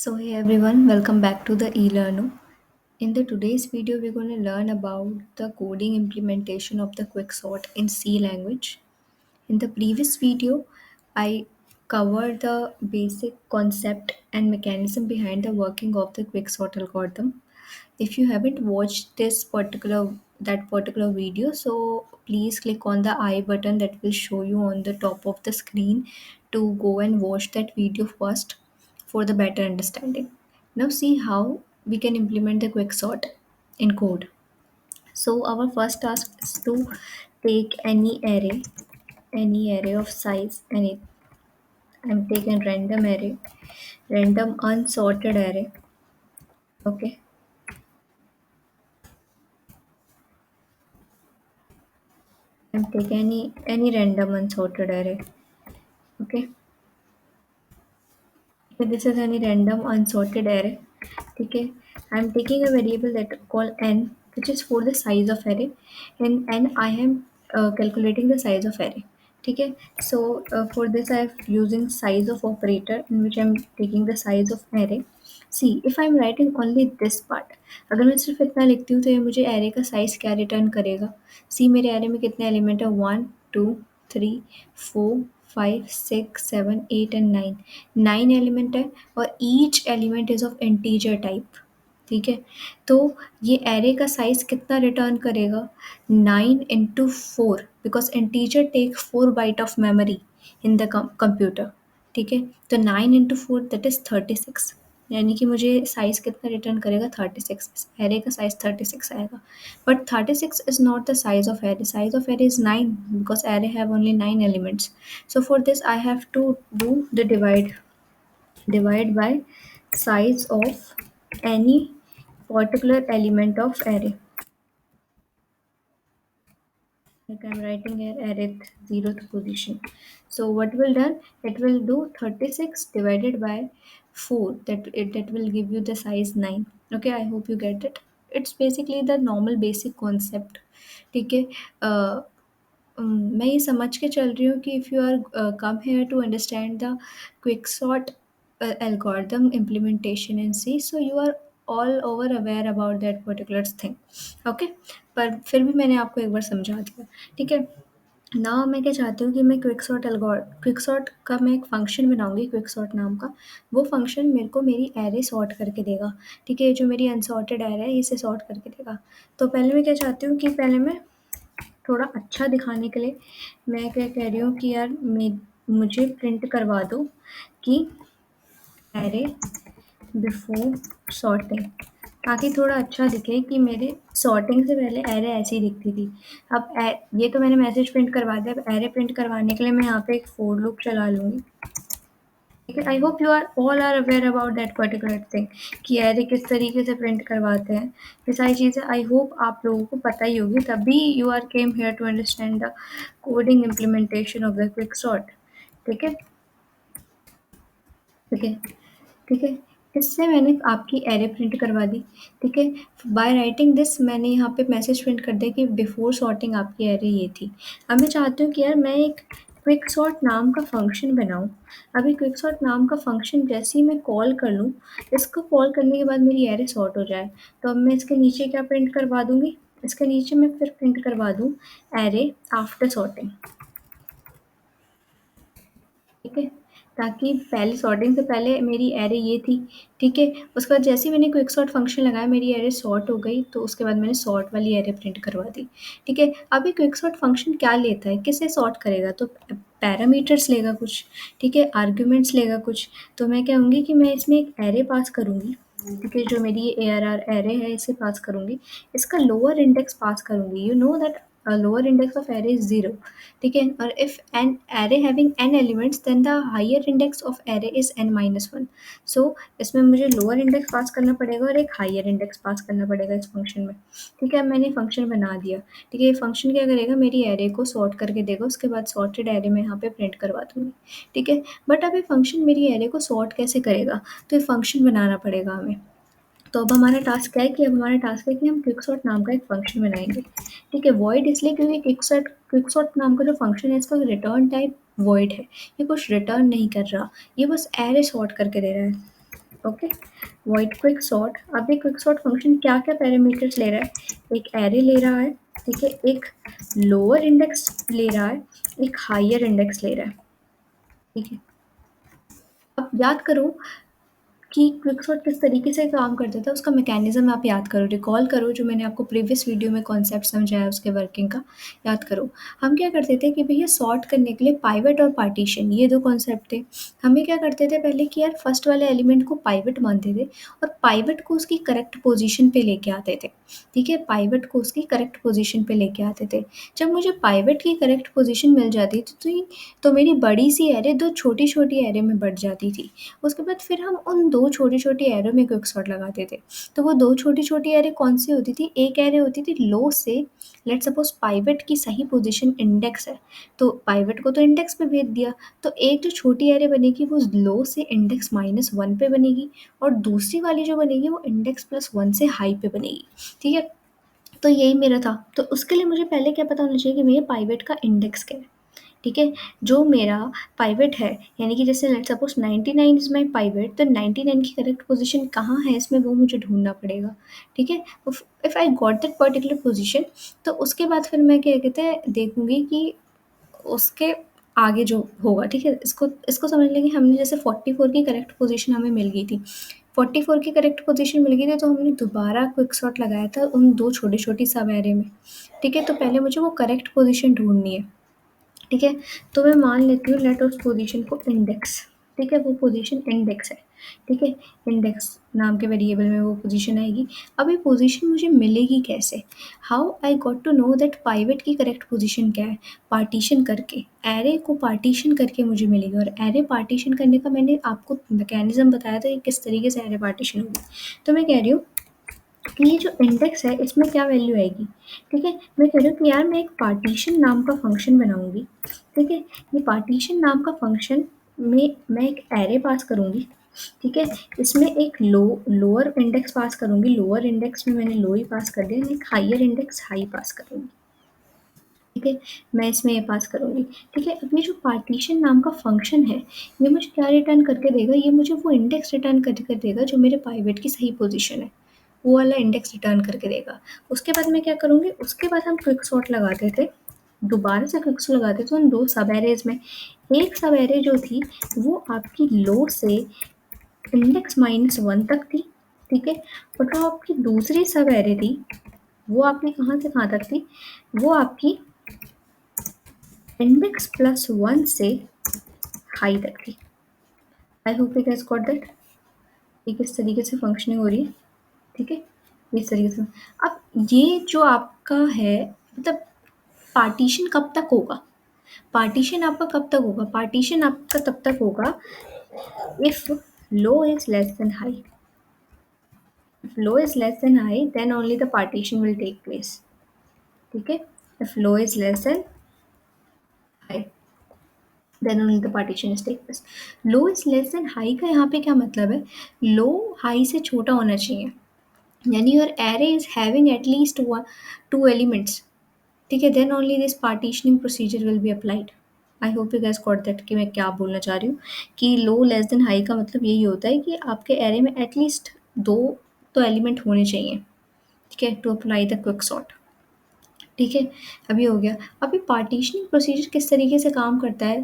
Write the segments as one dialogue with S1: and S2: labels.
S1: So hey everyone, welcome back to the eLearno. In the today's video, we're going to learn about the coding implementation of the quicksort in C language. In the previous video, I covered the basic concept and mechanism behind the working of the quicksort algorithm. If you haven't watched that particular video, so please click on the I button that will show you on the top of the screen to go and watch that video first for the better understanding. Now see how we can implement the quicksort in code. So our first task is to take any array of size, any I'm taking random array, random unsorted array. Okay. I'm taking any random unsorted array. Okay. So this is any random unsorted array. Okay. I'm taking a variable that called n, which is for the size of array. In n, I am calculating the size of array. Okay. So for this, I am using size of operator in which I'm taking the size of array. See, if I'm writing only this part, अगर मैं सिर्फ इतना लिखती हूँ तो ये मुझे array का size क्या return करेगा? See मेरे array में कितने element है? 1, 2, 3, 4, 5, 6, 7, 8 and 9. 9 एलिमेंट है और each element is of integer type. ठीक है, तो ये एरे का साइज कितना रिटर्न करेगा? 9 into 4, because integer take 4 byte of memory in the computer. ठीक है, तो 9 into 4 दैट इज 36, यानी कि मुझे साइज कितना रिटर्न करेगा? 36। एरे का साइज 36 आएगा, but 36 is not the size of array. Size of array is 9 because array have only 9 elements. So for this I have to do the divide by size of any particular element of array. Like I'm writing here array 0th position. So what will done? It will do 36 divided by 4. That will give you the size 9. Okay, I hope you get it. It's basically the normal basic concept. ठीक है, मैं ये समझ के चल रही हूँ कि if you are come here to understand the quicksort algorithm implementation in C, so you are all over aware about that particular thing. Okay, पर फिर भी मैंने आपको एक बार समझा दिया। ठीक है, ना मैं क्या चाहती हूँ कि मैं क्विकसॉर्ट का मैं एक फंक्शन बनाऊंगी क्विकसॉर्ट नाम का। वो फंक्शन मेरे को मेरी एरे सॉर्ट करके देगा। ठीक है, जो मेरी अनसॉर्टेड एरे है इसे सॉर्ट करके देगा। तो पहले मैं क्या चाहती हूँ कि पहले मैं थोड़ा अच्छा दिखाने के लिए मैं क्या कह रही हूँ कि यार मुझे प्रिंट करवा दो कि एरे बिफोर सॉर्टिंग, ताकि थोड़ा अच्छा दिखे कि मेरे सॉर्टिंग से पहले एरे ऐसी दिखती थी। अब ये तो मैंने मैसेज प्रिंट करवा दिया। अब एरे प्रिंट करवाने के लिए मैं यहाँ पे एक फोर लूप चला लूँगी। ठीक है, I hope you are all are aware about that particular thing कि एरे किस तरीके से प्रिंट करवाते हैं। ये सारी चीज़ें आई होप आप लोगों को पता ही होगी, तभी you are came here to understand the coding implementation of the quick sort. ठीक है, ठीक है, ठीक है। इससे मैंने आपकी एरे प्रिंट करवा दी। ठीक है, बाय राइटिंग दिस मैंने यहाँ पे मैसेज प्रिंट कर दिया कि बिफोर सॉर्टिंग आपकी एरे ये थी। अब मैं चाहती हूँ कि यार मैं एक क्विक सॉर्ट नाम का फंक्शन बनाऊँ। अभी क्विक सॉर्ट नाम का फंक्शन जैसे ही मैं कॉल कर लूँ, इसको कॉल करने के बाद मेरी एरे सॉर्ट हो जाए, तो अब मैं इसके नीचे क्या प्रिंट करवा दूँगी? इसके नीचे मैं फिर प्रिंट करवा दूँ एरे आफ्टर सॉर्टिंग। ठीक है, ताकि पहले सॉर्टिंग से पहले मेरी एरे ये थी। ठीक है, उसके बाद जैसे ही मैंने क्विक सॉर्ट फंक्शन लगाया मेरी एरे सॉर्ट हो गई, तो उसके बाद मैंने सॉर्ट वाली एरे प्रिंट करवा दी। ठीक है, अभी क्विक सॉर्ट फंक्शन क्या लेता है, किसे सॉर्ट करेगा? तो पैरामीटर्स लेगा कुछ। ठीक है, आर्ग्यूमेंट्स लेगा कुछ। तो मैं क्या कहूँगी कि मैं इसमें एक एरे पास करूँगी। ठीक है, जो मेरी ये ARR एरे है इसे पास करूँगी। इसका लोअर इंडेक्स पास करूँगी। You know that lower index of array is 0। ठीक है, और if an array having n elements then the higher index of array is n-1। So इसमें मुझे लोअर इंडेक्स पास करना पड़ेगा और एक हायर इंडेक्स पास करना पड़ेगा इस फंक्शन में। ठीक है, मैंने फंक्शन बना दिया। ठीक है, ये फंक्शन क्या करेगा? मेरी एरे को सॉर्ट करके देगा, उसके बाद सॉर्टेड एरे में यहाँ पे प्रिंट करवा दूंगी। ठीक है, बट अब ये फंक्शन मेरी एरे को सॉर्ट कैसे करेगा? तो ये फंक्शन बनाना पड़ेगा हमें। तो अब हमारा टास्क क्या है कि अब हमारा टास्क है कि हम क्विकसॉर्ट नाम का एक फंक्शन बनाएंगे। ठीक है, वॉइड इसलिए क्योंकि क्विकसॉर्ट नाम का जो फंक्शन है इसका रिटर्न टाइप वॉइड है। ये कुछ रिटर्न नहीं कर रहा, ये बस एरे सॉर्ट करके दे रहा है। Okay, void quick sort. अब ये क्विक सॉर्ट फंक्शन क्या क्या पैरामीटर्स ले रहा है, एक एरे ले रहा है, ठीक है, एक लोअर इंडेक्स ले रहा है, एक हायर इंडेक्स ले रहा है, ठीक है। अब याद करो कि क्विकसॉर्ट किस तरीके से काम करता था, उसका मैकेनिज्म आप याद करो, रिकॉल करो जो मैंने आपको प्रीवियस वीडियो में कॉन्सेप्ट समझाया उसके वर्किंग का, याद करो। हम क्या करते थे कि भैया सॉर्ट करने के लिए पाइवट और पार्टीशन ये दो कॉन्सेप्ट थे। हमें क्या करते थे पहले कि यार फर्स्ट वाले एलिमेंट को पाइवट मानते थे और पाइवट को उसकी करेक्ट पोजीशन पे लेके आते थे, ठीक है, पाइवट को उसकी करेक्ट पोजीशन पे लेके आते थे। जब मुझे पाइवट की करेक्ट पोजीशन मिल जाती थी तो मेरी बड़ी सी एरे दो छोटी छोटी एरे में बढ़ जाती थी। उसके बाद फिर हम उन 2 छोटी-छोटी एरो में क्विकसॉर्ट लगाते थे। तो वो 2 छोटी-छोटी एरे कौन-सी होती थी? एक एरे होती थी लो से, लेट्स सपोज़ पाइवट की सही पोज़ीशन इंडेक्स है, तो पाइवट को तो इंडेक्स पे भेज दिया। तो एक जो छोटी एरे बनेगी वो लो से इंडेक्स -1 पे बनेगी और दूसरी वाली जो बनेगी वो इंडेक्स +1 से हाई पे बनेगी, ठीक है? तो यही मेरा था। तो उसके लिए मुझे पहले क्या पता होना चाहिए कि भैया पाइवट का इंडेक्स क्या है? ठीक है, जो मेरा पाइवट है, यानी कि जैसे let's suppose 99 is my pivot, तो 99 की करेक्ट पोजीशन कहाँ है इसमें वो मुझे ढूंढना पड़ेगा, ठीक है। If I got that particular position, तो उसके बाद फिर मैं क्या कहते हैं देखूंगी कि उसके आगे जो होगा, ठीक है। इसको इसको समझ लेंगे, हमने जैसे 44 की करेक्ट पोजीशन हमें मिल गई थी, 44 की करेक्ट पोजीशन मिल गई थी, तो हमने दोबारा क्विक शॉट लगाया था उन दो छोटी छोटी सब एरे में, ठीक है। तो पहले मुझे वो करेक्ट पोजीशन ढूंढनी है, ठीक है। तो मैं मान लेती हूँ लेट उस पोजीशन को इंडेक्स, ठीक है, वो पोजीशन इंडेक्स है, ठीक है। इंडेक्स नाम के वेरिएबल में वो पोजीशन आएगी। अब ये पोजीशन मुझे मिलेगी कैसे? How I got to know that pivot की करेक्ट पोजीशन क्या है? पार्टीशन करके, एरे को पार्टीशन करके मुझे मिलेगी। और एरे पार्टीशन करने का मैंने आपको मैकेनिज्म बताया था कि किस तरीके से एरे पार्टीशन होगी। तो मैं कह रही हूँ कि ये जो इंडेक्स है इसमें क्या वैल्यू आएगी, ठीक है। मैं कह रही हूँ कि यार मैं एक पार्टीशन नाम का फंक्शन बनाऊंगी, ठीक है। ये पार्टीशन नाम का फंक्शन में मैं एक एरे पास करूंगी, ठीक है। इसमें एक लोअर इंडेक्स पास करूंगी, लोअर इंडेक्स में मैंने लो ही पास कर दिया, एक हायर इंडेक्स हाई पास करूंगी, ठीक है। मैं इसमें ये पास करूंगी, ठीक है। अब ये जो पार्टीशन नाम का फंक्शन है ये मुझे क्या रिटर्न करके देगा, ये मुझे वो इंडेक्स रिटर्न करके देगा जो मेरे पाइवेट की सही पोजीशन है, वो वाला इंडेक्स रिटर्न करके देगा। उसके बाद मैं क्या करूँगी, उसके बाद हम क्विक सॉर्ट लगाते थे, दोबारा से क्विक सॉर्ट लगाते थे उन दो सब एरेज में। एक सब एरे जो थी वो आपकी लो से इंडेक्स -1 तक थी, ठीक है। और जो आपकी दूसरी सब एरे थी वो आपकी कहाँ से कहाँ तक थी, वो आपकी इंडेक्स +1 से हाई तक थी। आई hope you guys got that, ये किस तरीके से फंक्शनिंग हो रही है, ठीक है। इस तरीके से अब ये जो आपका है, मतलब पार्टीशन कब तक होगा, पार्टीशन आपका कब तक होगा, पार्टीशन आपका तब तक होगा if low is less then high. If low is less than high, then only the partition will take place, ठीक है। If low is less than high, then only the partition is take place. Low is less than high का यहाँ पे क्या मतलब है, लो high से छोटा होना चाहिए, यानी your array is having at least two elements, ठीक है। Then only this partitioning procedure will be applied. I hope you guys got that कि मैं क्या बोलना चाह रही हूँ, कि लो लेस देन हाई का मतलब यही होता है कि आपके एरे में एटलीस्ट दो तो एलिमेंट होने चाहिए, ठीक है, to apply the quick sort, ठीक है। अभी हो गया। अभी पार्टीशनिंग प्रोसीजर किस तरीके से काम करता है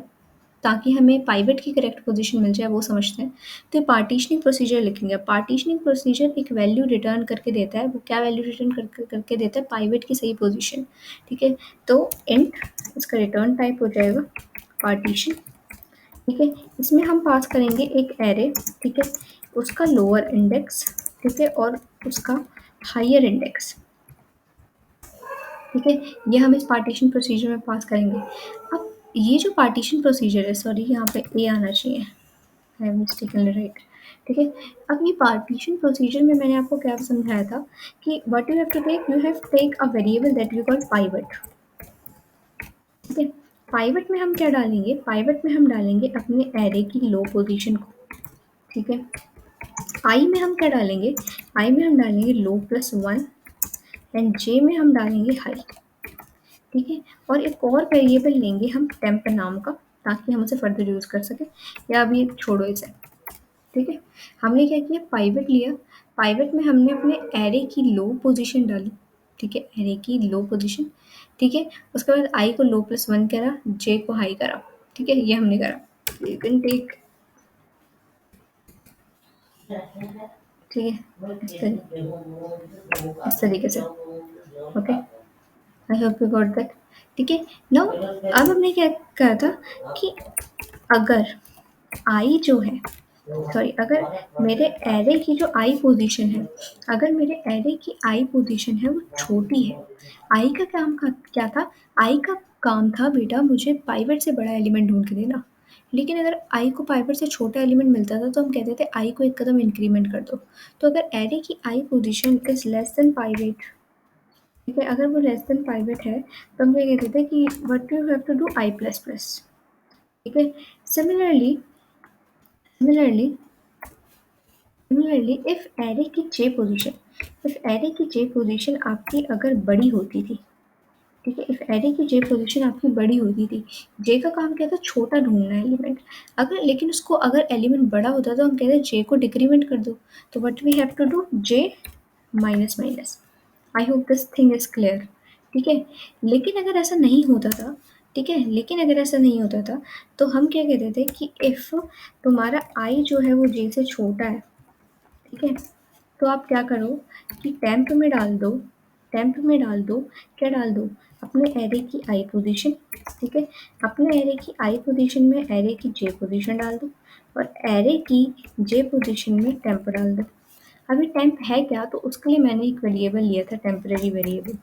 S1: ताकि हमें पाइवट की करेक्ट पोजीशन मिल जाए वो समझते हैं। तो ये पार्टीशनिंग प्रोसीजर लिखेंगे। पार्टीशनिंग प्रोसीजर एक वैल्यू रिटर्न करके देता है, वो क्या वैल्यू रिटर्न करके देता है, पाइवट की सही पोजीशन, ठीक है। तो इंट इसका रिटर्न टाइप हो जाएगा पार्टीशन, ठीक है। इसमें हम पास करेंगे एक एरे, ठीक है, उसका लोअर इंडेक्स, ठीक है, और उसका हायर इंडेक्स, ठीक है। ये हम इस पार्टीशन प्रोसीजर में पास करेंगे। अब ये जो पार्टीशन प्रोसीजर है, सॉरी यहाँ पे ए आना चाहिए, आई एम मिस्टेकनली राइट, ठीक है। अब ये पार्टीशन प्रोसीजर में मैंने आपको क्या समझाया था कि what you have to take, you have take a variable that we call pivot, ठीक है। पाइवट में हम क्या डालेंगे, पाइवट में हम डालेंगे अपने एरे की लो पोजीशन को, ठीक है। आई में हम क्या डालेंगे, आई में हम डालेंगे लो+1 एंड जे में हम डालेंगे हाई, ठीक है। और एक और वेरिएबल लेंगे हम टेम्प नाम का, ताकि हम उसे फर्दर यूज़ कर सकें, या अभी छोड़ो इसे, ठीक है। हमने क्या किया, पाइवट लिया। पाइवट में हमने अपने एरे की लो पोजीशन डाली। ठीक है, एरे की लो पोजीशन। ठीक है, उसके बाद आई को लो प्लस वन करा, जे को हाई करा। ठीक है, ये हमने करा। You can take. ठीक है, इस तरीके से। Okay, I hope you got that. ठीक है, नाउ अब हमने क्या कहा था कि अगर आई जो है, सॉरी, अगर मेरे एरे की जो आई पोजीशन है, अगर मेरे एरे की आई पोजीशन है वो छोटी है। आई का काम का क्या था, आई का काम था बेटा मुझे पाइवट से बड़ा एलिमेंट ढूंढ के देना। लेकिन अगर आई को पाइवट से छोटा एलिमेंट मिलता था तो हम कहते थे आई को एक कदम इंक्रीमेंट कर दो। तो अगर एरे की i position is less than pivot, ठीक है, अगर वो लेस देन पाइवट है तो हम ये कहते थे कि what you have to do I plus plus. ठीक है, similarly similarly similarly if array की जे पोजीशन, इफ एरे की जे पोजीशन आपकी अगर बड़ी होती थी, ठीक है, इफ एरे की जे पोजीशन आपकी बड़ी होती थी, जे का काम क्या था, छोटा ढूंढना है एलिमेंट। अगर लेकिन उसको अगर एलिमेंट बड़ा होता तो हम कहते हैं जे को डिक्रीमेंट कर दो। तो what we have to do, J minus minus. I hope this thing is clear. ठीक है, लेकिन अगर ऐसा नहीं होता था, ठीक है, लेकिन अगर ऐसा नहीं होता था तो हम क्या कहते थे कि इफ तुम्हारा आई जो है वो जे से छोटा है, ठीक है, तो आप क्या करो कि टेम्प में डाल दो, टेम्प में डाल दो, क्या डाल दो, अपने एरे की आई पोजीशन। ठीक है, अपने एरे की आई पोजीशन में एरे की जे पोजीशन डाल दो, और एरे की जे पोजीशन में टेम्प डाल दो। अभी टेम्प है क्या, तो उसके लिए मैंने एक वेरिएबल लिया था, टेम्परेरी वेरिएबल।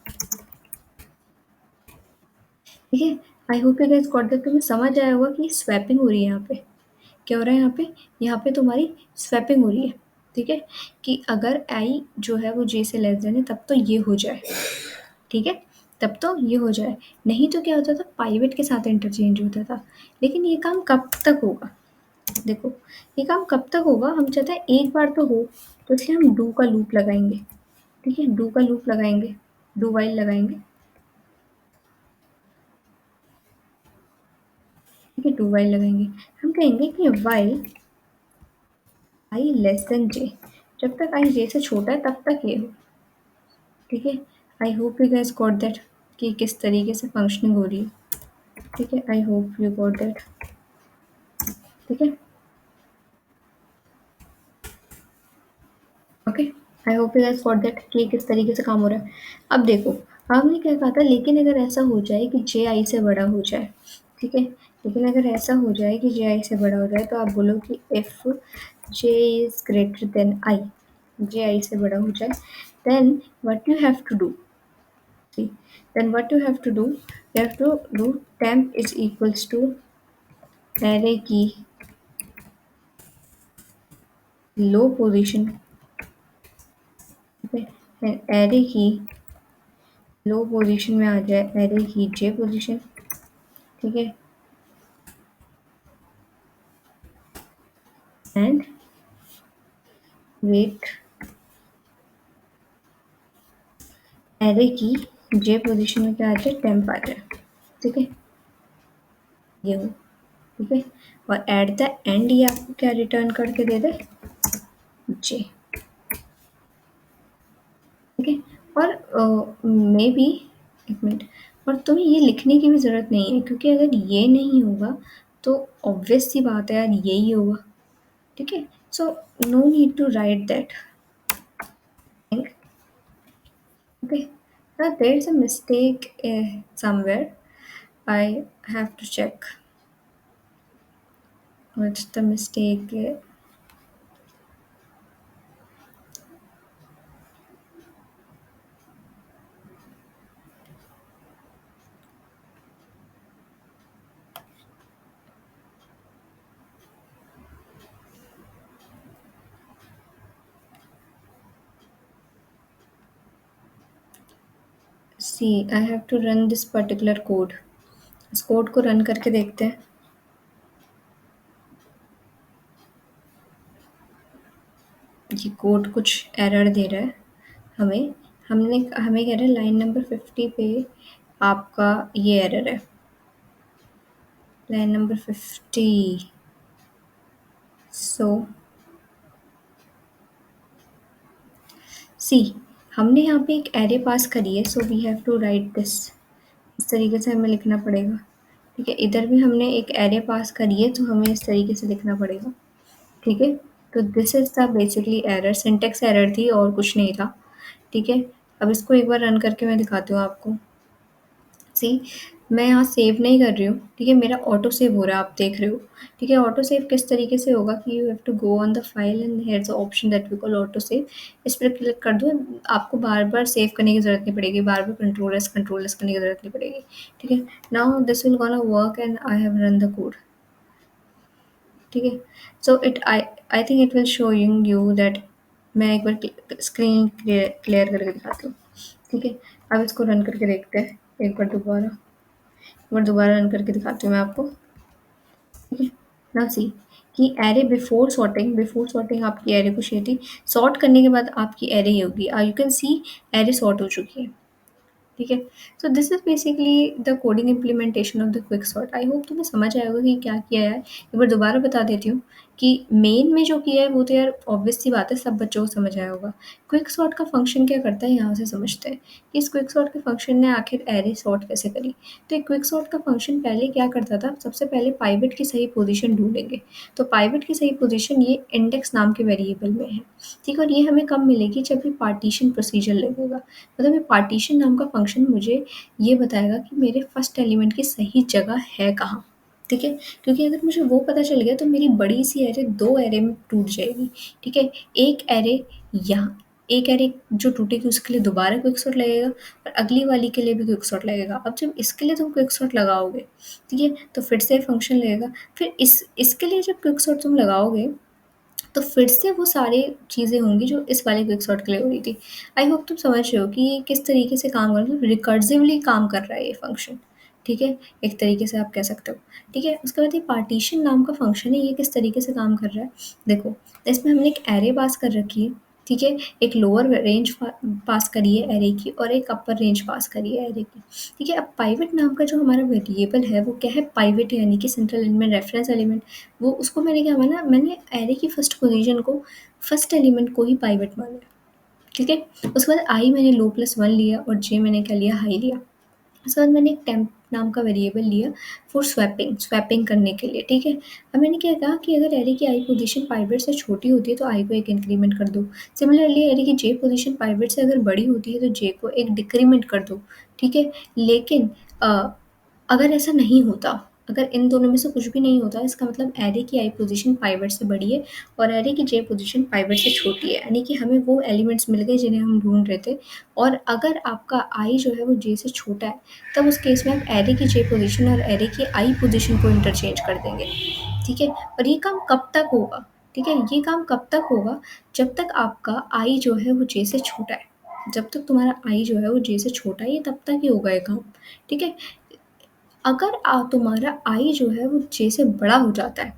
S1: ठीक है, I hope you guys got that. तुम्हें समझ आया होगा कि स्वैपिंग हो रही है यहाँ पे। क्या हो रहा है यहाँ पे, यहाँ पे तुम्हारी स्वैपिंग हो रही है। ठीक है, कि अगर आई जो है वो जे से लेस देन है तब तो ये हो जाए। ठीक है, तब तो ये हो जाए, नहीं तो क्या होता था, पाइवट के साथ इंटरचेंज होता था। लेकिन ये काम कब तक होगा, देखो, ये काम कब तक होगा, हम चाहते हैं एक बार तो हो, तो इसलिए हम डू का लूप लगाएंगे। ठीक है, डू का लूप लगाएंगे, डू वाइल लगाएंगे। ठीक है, डू वाइल लगाएंगे। हम कहेंगे कि वाइल आई लेस देन जे, जब तक आई जे से छोटा है तब तक ये हो। ठीक है, I hope you guys got that कि किस तरीके से फंक्शनिंग हो रही है। ठीक है, I hope you got that. ठीक है, okay, I hope you guys got that कि किस तरीके से काम हो रहा है। अब देखो, हमने क्या कहा था, लेकिन अगर ऐसा हो जाए कि जे आई से बड़ा हो जाए, ठीक है, लेकिन अगर ऐसा हो जाए कि जे आई से बड़ा हो जाए, तो आप बोलो कि if j is greater than i, j i से बड़ा हो जाए, then what you have to do, see, then what you have to do, you have to do temp is equals to array की लो पोजीशन, एरे की लो position में आ जाए array की J position. ठीक है, एंड वेट एरे की J position में क्या आ जाए, टेम्प आ जाए। ठीक है, ये हो। ठीक है, और एट द एंड ये आपको क्या रिटर्न करके दे दे, जे। ठीक है, और मे बी, एक मिनट, और तुम्हें ये लिखने की भी ज़रूरत नहीं है, क्योंकि अगर ये नहीं होगा तो ऑब्वियस सी बात है यार, यही होगा। ठीक है, so no need to write that thing. Okay, now there is a mistake somewhere, I have to check what's the mistake. See, I have to run this particular code, इस कोड को run करके देखते हैं। ये code कुछ error दे रहा है हमें, हमें कह रहा है लाइन नंबर 50 पे आपका ये एरर है, लाइन नंबर 50। सो सी, हमने यहाँ पे एक एरे पास करी है, so we have to write this. इस तरीके से हमें लिखना पड़ेगा। ठीक है, इधर भी हमने एक एरे पास करी है, तो हमें इस तरीके से लिखना पड़ेगा। ठीक है, तो this is the basically error, syntax error थी और कुछ नहीं था। ठीक है, अब इसको एक बार रन करके मैं दिखाती हूँ आपको। सी, मैं यहाँ सेव नहीं कर रही हूँ। ठीक है, मेरा ऑटो सेव हो रहा है, आप देख रहे हो। ठीक है, ऑटो सेव किस तरीके से होगा कि you have to go on the file and here is the option that we call auto save. इस पर क्लिक कर दो, आपको बार बार सेव करने की जरूरत नहीं पड़ेगी, बार बार कंट्रोल एस करने की जरूरत नहीं पड़ेगी। ठीक है, now this will gonna work and I have run the code. ठीक है, so it I think it will showing you that. मैं एक बार स्क्रीन क्लियर करके दिखाती हूँ। ठीक है, अब इसको रन करके देखते हैं एक बार दोबारा रन करके दिखाती हूँ मैं आपको। ठीक है, नाउ सी कि एरे बिफोर सॉर्टिंग आपकी एरे कुछ ये थी। सॉर्ट करने के बाद आपकी एरे ये होगी, you can C array sort हो चुकी है। ठीक है, so this is basically the coding implementation of the quick sort. I hope तुम्हें समझ आएगा कि क्या किया है। एक बार दोबारा बता देती हूँ कि मेन में जो किया है वो तो यार ऑब्वियस सी बात है, सब बच्चों को समझ आया होगा। क्विक सॉर्ट का फंक्शन क्या करता है, यहाँ से समझते हैं कि इस क्विक सॉर्ट के फंक्शन ने आखिर एरे सॉर्ट कैसे करी। तो एक क्विक सॉर्ट का फंक्शन पहले क्या करता था, सबसे पहले पाइवेट की सही पोजीशन ढूंढेंगे। तो पाइवेट की सही पोजीशन ये इंडेक्स नाम के वेरिएबल में है। ठीक है, और ये हमें कब मिलेगी, जब ये पार्टीशन प्रोसीजर लगेगा। मतलब ये पार्टीशन नाम का फंक्शन मुझे ये बताएगा कि मेरे फर्स्ट एलिमेंट की सही जगह है कहाँ। ठीक है, क्योंकि अगर मुझे वो पता चल गया तो मेरी बड़ी सी एरे दो एरे में टूट जाएगी। ठीक है, एक एरे यहाँ, एक एरे जो टूटेगी उसके लिए दोबारा क्विक सॉर्ट लगेगा और अगली वाली के लिए भी क्विक सॉर्ट लगेगा। अब जब इसके लिए तुम क्विक सॉर्ट लगाओगे, ठीक है, तो फिर से फंक्शन लगेगा। फिर इसके लिए जब क्विक सॉर्ट तुम लगाओगे तो फिर से वो सारी चीज़ें होंगी जो इस वाले क्विक सॉर्ट के लिए हो रही थी। आई होप तुम समझ रहे हो कि ये किस तरीके से काम कर रहा है, मतलब रिकर्सिवली काम कर रहा है ये फंक्शन। ठीक है, एक तरीके से आप कह सकते हो। ठीक है, उसके बाद ये पार्टीशन नाम का फंक्शन है, ये किस तरीके से काम कर रहा है। देखो, इसमें हमने एक एरे पास कर रखी है। ठीक है, एक लोअर रेंज पास करी है एरे की और एक अपर रेंज पास करी है एरे की। ठीक है, अब पाइवेट नाम का जो हमारा वेरिएबल है वो क्या है, पाइवेट यानी कि सेंट्रल एलिमेंट, रेफरेंस एलिमेंट। वो उसको मैंने क्या माना, मैंने एरे की फर्स्ट पोजीशन को, फर्स्ट एलिमेंट को ही पाइवेट माना। ठीक है, उसके बाद आई मैंने लो प्लस वन लिया और जे मैंने क्या लिया, हाई लिया। उसके बाद मैंने एक टेम्प नाम का वेरिएबल लिया फॉर स्वैपिंग, स्वैपिंग करने के लिए। ठीक है, अब मैंने क्या कहा कि अगर एरे की आई पोजीशन पाइवेट से छोटी होती है तो आई को एक इंक्रीमेंट कर दो। सिमिलरली एरे की जे पोजीशन पाइवेट से अगर बड़ी होती है तो जे को एक डिक्रीमेंट कर दो। ठीक है, लेकिन अगर ऐसा नहीं होता, अगर इन दोनों में से कुछ भी नहीं होता, इसका मतलब एरे की आई पोजीशन पाइवेट से बड़ी है और एरे की जे पोजीशन पाइवेट से छोटी है, यानी कि हमें वो एलिमेंट्स मिल गए जिन्हें हम ढूंढ रहे थे। और अगर आपका आई जो है वो जे से छोटा है, तब उस केस में आप एरे की जे पोजीशन और एरे की आई पोजीशन को इंटरचेंज कर देंगे। ठीक है, और ये काम कब तक होगा, ठीक है, ये काम कब तक होगा, जब तक आपका आई जो है वो जे से छोटा है। जब तक तुम्हारा आई जो है वो जे से छोटा है, ये तब तक ही होगा ये काम। ठीक है, अगर तुम्हारा आई जो है वो जे से बड़ा हो जाता है,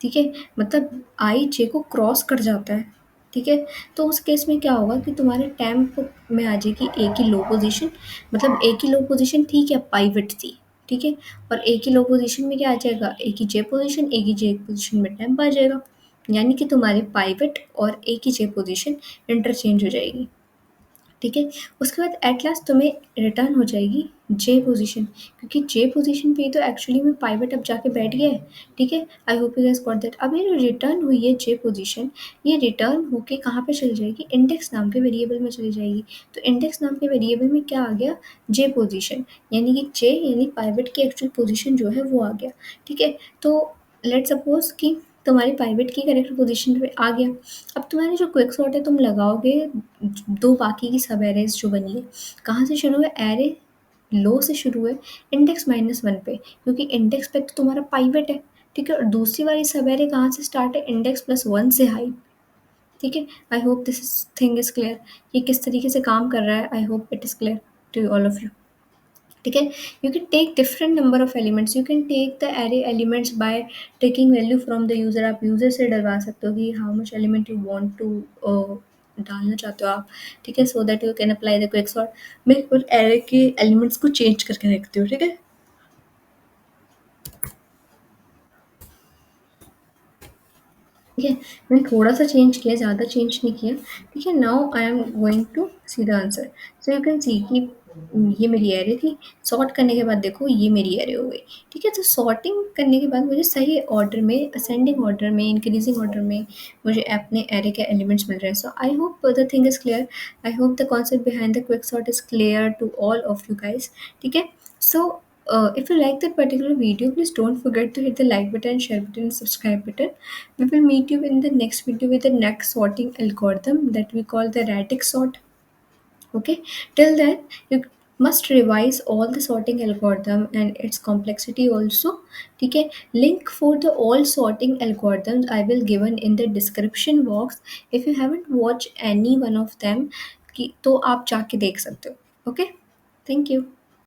S1: ठीक है, मतलब आई जे को क्रॉस कर जाता है, ठीक है, तो उस केस में क्या होगा कि तुम्हारे टैम्प में आ जाएगी ए की लो पोजीशन। मतलब ए की लो पोजीशन थी क्या, पाइवेट थी। ठीक है, और ए की लो पोजीशन में क्या आ जाएगा, ए की जे पोजीशन, ए की जे पोजीशन में टैम्प आ जाएगा। यानी कि तुम्हारे पाइवेट और ए की जे पोजीशन इंटरचेंज हो जाएगी। ठीक है, उसके बाद एट लास्ट तुम्हें रिटर्न हो जाएगी जे पोजीशन, क्योंकि जे पोजीशन पे ही तो एक्चुअली में पाइवेट अब जाके बैठ गया है। ठीक है, I hope you guys got that. अब ये जो रिटर्न हुई है जे पोजीशन, ये रिटर्न होके कहाँ पे चली जाएगी, इंडेक्स नाम के वेरिएबल में चली जाएगी। तो इंडेक्स नाम के वेरिएबल में क्या आ गया, जे पोजीशन, यानी कि जे यानी पाइवेट की एक्चुअल पोजीशन जो है वो आ गया। ठीक है, तो लेट सपोज कि तुम्हारी पाइवेट की करेक्ट पोजीशन पे आ गया। अब तुम्हारी जो क्विक सॉर्ट है तुम लगाओगे दो बाकी की सब एरेज जो बनी है, कहाँ से शुरू है, एरे लो से शुरू है, इंडेक्स माइनस वन पे, क्योंकि इंडेक्स पे तो तुम्हारा पाइवेट है। ठीक है, और दूसरी वाली सब एरे कहाँ से स्टार्ट है, इंडेक्स प्लस वन से हाई। ठीक है, I hope this thing is clear, ये किस तरीके से काम कर रहा है। I hope it is clear to all of you. ठीक है, you can take different number of elements, you can take the array elements by taking value from the user। आप यूजर से डलवा सकते हो कि how much element you want to डालना चाहते हो आप। ठीक है, so that you can apply the quick sort। मैं एक बार array के elements को change करके देखती हूँ। ठीक है, ठीक है, मैंने थोड़ा सा चेंज किया, ज़्यादा चेंज नहीं किया। ठीक है, now I am going to see the answer. So you can see कि ये मेरी एरे थी, सॉर्ट करने के बाद देखो ये मेरी एरे हो गई। ठीक है, तो सॉर्टिंग करने के बाद मुझे सही ऑर्डर में, असेंडिंग ऑर्डर में, इंक्रीजिंग ऑर्डर में मुझे अपने एरे के एलिमेंट्स मिल रहे हैं। So I hope the thing is clear. I hope the concept behind the quick sort is clear to all of you guys. ठीक है, so if you like that particular video, please don't forget to hit the like button, share button, subscribe button. We will meet you in the next video with the next sorting algorithm that we call the radix sort. Okay, till then you must revise all the sorting algorithm and its complexity also. Okay, link for the all sorting algorithms I will given in the description box. If you haven't watched any one of them, तो आप जाके देख सकते हो. Okay, thank you.